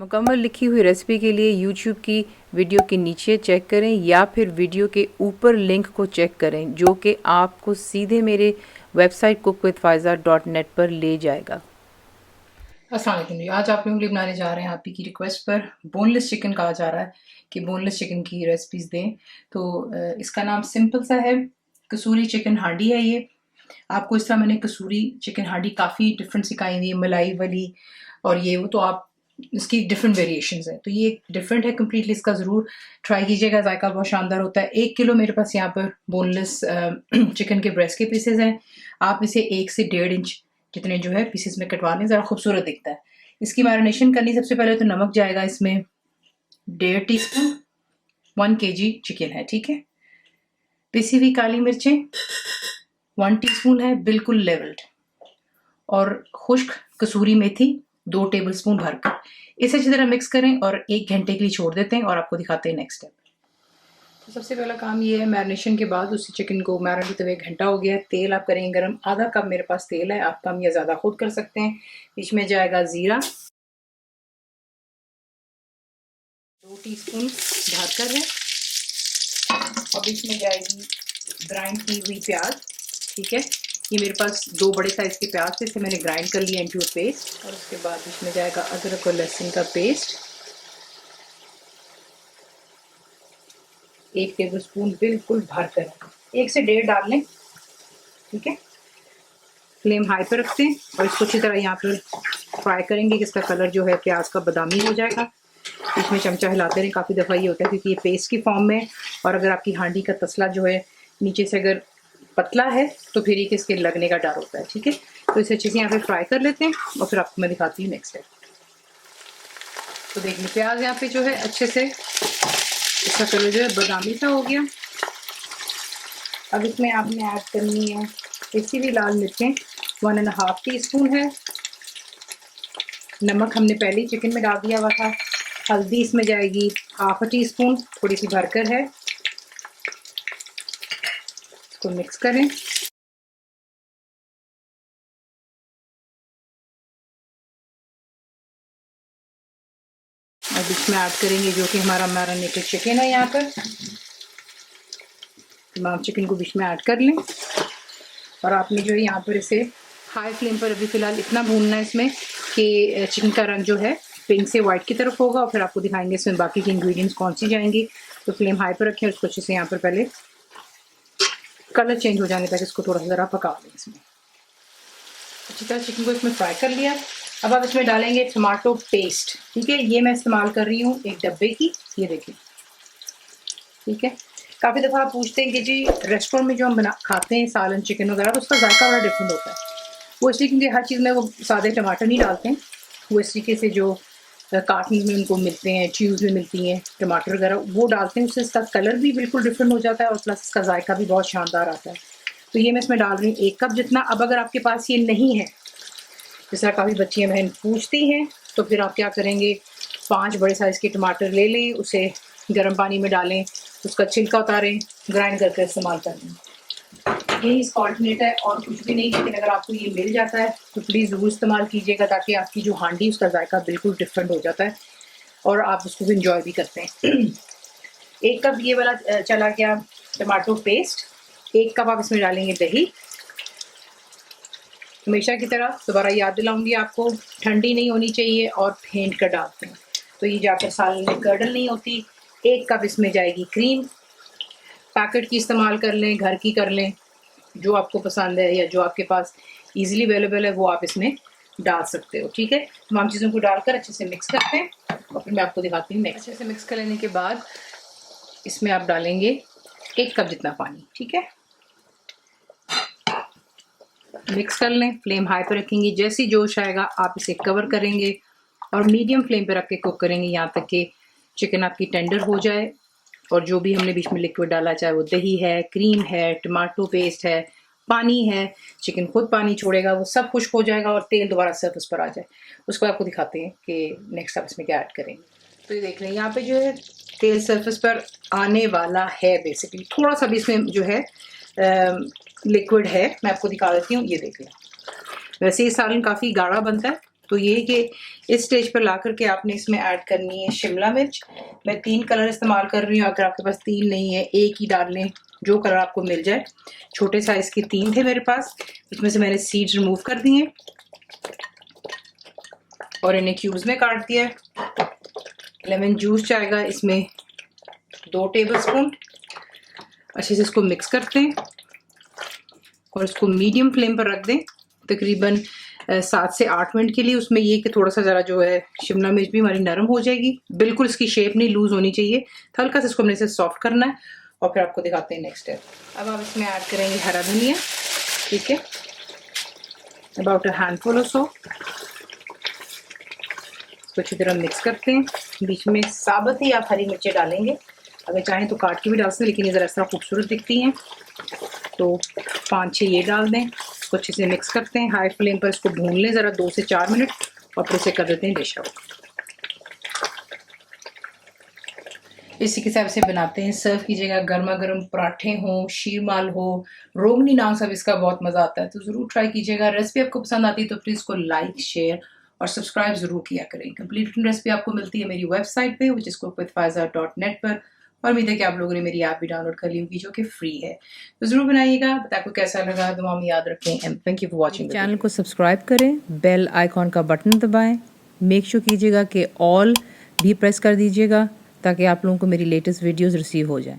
मुकम्मल लिखी हुई रेसिपी के लिए यूट्यूब की वीडियो के नीचे चेक करें या फिर वीडियो के ऊपर लिंक को चेक करें जो कि आपको सीधे मेरे वेबसाइट cookWithFaiza.net पर ले जाएगा। अस्सलाम वालेकुम जी। आज आप लोगों के लिए बनाने जा रहे हैं, आप ही की रिक्वेस्ट पर बोनलेस चिकन कहा जा रहा है कि बोनलेस चिकन की रेसिपीज़ दें। तो इसका नाम सिंपल सा है, कसूरी चिकन हांडी है ये। आपको इस तरह मैंने कसूरी चिकन हांडी काफ़ी डिफरेंट सिखाई हुई है, मलाई वाली और ये वो, तो आप इसकी डिफरेंट वेरिएशंस हैं। तो ये डिफरेंट है कम्प्लीटली, इसका ज़रूर ट्राई कीजिएगा, जायका बहुत शानदार होता है। 1 किलो मेरे पास यहाँ पर बोनलेस चिकन के ब्रेस्ट के पीसेज हैं। आप इसे 1 से 1.5 इंच जितने जो है पीसेस में कटवा लें, ज़रा खूबसूरत दिखता है। इसकी मैरिनेशन करनी, सबसे पहले तो नमक जाएगा इसमें 1.5 टीस्पून, 1 kg चिकन है, ठीक है। पिसी हुई काली मिर्चें 1 टीस्पून है, बिल्कुल लेवल्ड, और खुश्क कसूरी मेथी 2 टेबलस्पून भरकर। इसे अच्छी तरह मिक्स करें और 1 घंटे के लिए छोड़ देते हैं और आपको दिखाते हैं नेक्स्ट स्टेप। तो सबसे पहला काम ये है, मैरिनेशन के बाद उस चिकन को मैरिनेट हुए 1 घंटा हो गया। तेल आप करेंगे गरम, आधा कप मेरे पास तेल है, आप कम या ज़्यादा खुद कर सकते हैं। इसमें जाएगा ज़ीरा 2 टीस्पून भरकर है, अब इसमें जाएगी ग्राइंड की हुई प्याज, ठीक है। ये मेरे पास 2 बड़े साइज़ के प्याज थे, इसे मैंने ग्राइंड कर लिया इनटू पेस्ट। और उसके बाद इसमें जाएगा अदरक और लहसुन का पेस्ट 1 टेबलस्पून, बिल्कुल भरकर, 1 से 1.5 डाल लें, ठीक है। फ्लेम हाई पर रखते हैं और इसको अच्छी तरह यहाँ पर फ्राई करेंगे कि इसका कलर जो है प्याज का बादामी हो जाएगा। इसमें चमचा हिलाते रहें, काफ़ी दफ़ा ये होता है क्योंकि ये पेस्ट की फॉर्म में, और अगर आपकी हांडी का तसला जो है नीचे से अगर पतला है तो फिर ये इसके लगने का डर होता है, ठीक है। तो इसे अच्छे से यहाँ पे फ्राई कर लेते हैं और फिर आपको मैं दिखाती हूँ नेक्स्ट स्टेप। तो देखिए प्याज यहाँ पे जो है अच्छे से इसका कलर जो है बादामी सा हो गया। अब इसमें आपने ऐड करनी है इसी भी लाल मिर्चें 1.5 टीस्पून है। नमक हमने पहले ही चिकन में डाल दिया हुआ था। हल्दी इसमें जाएगी 1/2 टीस्पून, थोड़ी सी भरकर है। इसको मिक्स करें। अब इसमें ऐड करेंगे जो कि हमारा मैरिनेटेड चिकन है। यहाँ पर तमाम चिकन को बीच में ऐड कर लें और आपने जो है यहाँ पर इसे हाई फ्लेम पर अभी फ़िलहाल इतना भूनना है इसमें कि चिकन का रंग जो है पिंक से वाइट की तरफ होगा, और फिर आपको दिखाएंगे इसमें बाकी की इंग्रेडिएंट्स कौन सी जाएंगी। तो फ्लेम हाई पर रखें और इसको अच्छे से यहाँ पर पहले कलर चेंज हो जाने तक इसको थोड़ा सा ज़रा पका लें। इसमें अच्छी तरह चिकन को इसमें फ्राई कर लिया। अब आप इसमें डालेंगे टमाटो पेस्ट, ठीक है। ये मैं इस्तेमाल कर रही हूँ 1 डब्बे की, ये देखिए, ठीक है। काफ़ी दफ़ा आप पूछते हैं कि जी रेस्टोरेंट में जो हम खाते हैं सालन चिकन वगैरह, तो उसका जायका बड़ा डिफरेंट होता है। वो इसलिए क्योंकि हर चीज़ में वो सादे टमाटर नहीं डालते हैं, वो इस तरीके से जो कार्टन में उनको मिलते हैं, ट्यूब्स में मिलती हैं टमाटर वगैरह, वो डालते हैं। उससे इसका कलर भी बिल्कुल डिफरेंट हो जाता है और प्लस इसका जायका भी बहुत शानदार आता है। तो ये मैं इसमें डाल रही हूँ 1 कप जितना। अब अगर आपके पास ये नहीं है, जिस तरह काफ़ी बच्चियाँ बहन पूछती हैं, तो फिर आप क्या करेंगे, 5 बड़े साइज़ के टमाटर ले लें, उसे गर्म पानी में डालें, उसका छिलका उतारें, ग्राइंड करके इस्तेमाल कर लें। यही इसका ऑल्टरनेट है और कुछ भी नहीं। लेकिन अगर आपको ये मिल जाता है तो प्लीज़ ज़रूर इस्तेमाल कीजिएगा, ताकि आपकी जो हांडी उसका जायका बिल्कुल डिफरेंट हो जाता है और आप उसको भी इंजॉय भी करते हैं। 1 कप ये वाला चला गया टमाटो पेस्ट। 1 कप आप इसमें डालेंगे दही। हमेशा की तरह दोबारा याद दिलाऊंगी आपको, ठंडी नहीं होनी चाहिए और फेंट कर डालते हैं तो ये जाकर सालन में कर्डल नहीं होती। 1 कप इसमें जाएगी क्रीम, पैकेट की इस्तेमाल कर लें, घर की कर लें, जो आपको पसंद है या जो आपके पास इजीली अवेलेबल है वो आप इसमें डाल सकते हो, ठीक है। तमाम चीज़ों को डालकर अच्छे से मिक्स करते हैं और फिर मैं आपको दिखाती हूँ। अच्छे से मिक्स कर लेने के बाद इसमें आप डालेंगे 1 कप जितना पानी, ठीक है। मिक्स कर लें, फ्लेम हाई पर रखेंगे। जैसे ही जोश आएगा आप इसे कवर करेंगे और मीडियम फ्लेम पर रख के कुक करेंगे यहाँ तक कि चिकन आपकी टेंडर हो जाए। और जो भी हमने बीच में लिक्विड डाला, चाहे वो दही है, क्रीम है, टमाटो पेस्ट है, पानी है, चिकन खुद पानी छोड़ेगा, वो सब खुश्क हो जाएगा और तेल दोबारा सर्फेस पर आ जाए। उसको आपको दिखाते हैं कि नेक्स्ट आप इसमें क्या ऐड करेंगे। तो ये देख लें यहाँ पे जो है तेल सर्फेस पर आने वाला है। बेसिकली थोड़ा सा भी इसमें जो है लिक्विड है, मैं आपको दिखा देती हूँ। ये देख लें, वैसे ये सालन काफ़ी गाढ़ा बनता है तो ये कि इस स्टेज पर ला करके आपने इसमें ऐड करनी है शिमला मिर्च। मैं 3 कलर इस्तेमाल कर रही हूँ, अगर आपके पास 3 नहीं है 1 ही डाल लें, जो कलर आपको मिल जाए। छोटे साइज़ के 3 थे मेरे पास, उसमें से मैंने सीड्स रिमूव कर दिए और इन्हें क्यूब्स में काट दिया है। लेमन जूस जाएगा इसमें 2 टेबलस्पून। अच्छे से इसको मिक्स करते हैं और इसको मीडियम फ्लेम पर रख दें तकरीबन 7 से 8 मिनट के लिए। उसमें ये कि थोड़ा सा ज़रा जो है शिमला मिर्च भी हमारी नरम हो जाएगी, बिल्कुल इसकी शेप नहीं लूज़ होनी चाहिए, हल्का सा इसको हमने इसे सॉफ्ट करना है और फिर आपको दिखाते हैं नेक्स्ट स्टेप। अब आप इसमें ऐड करेंगे हरा धनिया, ठीक है, अबाउट अ हैंडफुल और सो। इसको अच्छी तरह मिक्स करते हैं। बीच में साबुत ही आप हरी मिर्चें डालेंगे, अगर चाहें तो काट के भी डाल सकते हैं, लेकिन ये ज़रा इस तरह खूबसूरत दिखती हैं तो 5-6 ये डाल दें। इसको अच्छे से मिक्स करते हैं, हाई फ्लेम पर इसको भून लें ज़रा 2 से 4 मिनट और फिर इसे कर देते हैं डिश आउट। इसी के हिसाब से बनाते हैं, सर्व कीजिएगा। गर्मा गर्म पराठे हों, शीरमाल हो, रोगनी नान, सब इसका बहुत मज़ा आता है, तो ज़रूर ट्राई कीजिएगा। रेसिपी आपको पसंद आती है तो प्लीज़ को लाइक, शेयर और सब्सक्राइब ज़रूर किया करें। कंप्लीट रेसिपी आपको मिलती है मेरी वेबसाइट पे विच इज़ cookwithfaiza.net पर, और उम्मीद है कि आप लोगों ने मेरी ऐप भी डाउनलोड कर ली होगी जो कि फ्री है, तो ज़रूर बनाइएगा। बताइए आपको कैसा लगा, दुआ में याद रखें and thank you for watching. Channel को सब्सक्राइब करें, बेल आइकॉन का बटन दबाएं, मेक श्योर कीजिएगा कि ऑल भी प्रेस कर दीजिएगा ताकि आप लोगों को मेरी लेटेस्ट वीडियोस रिसीव हो जाएं।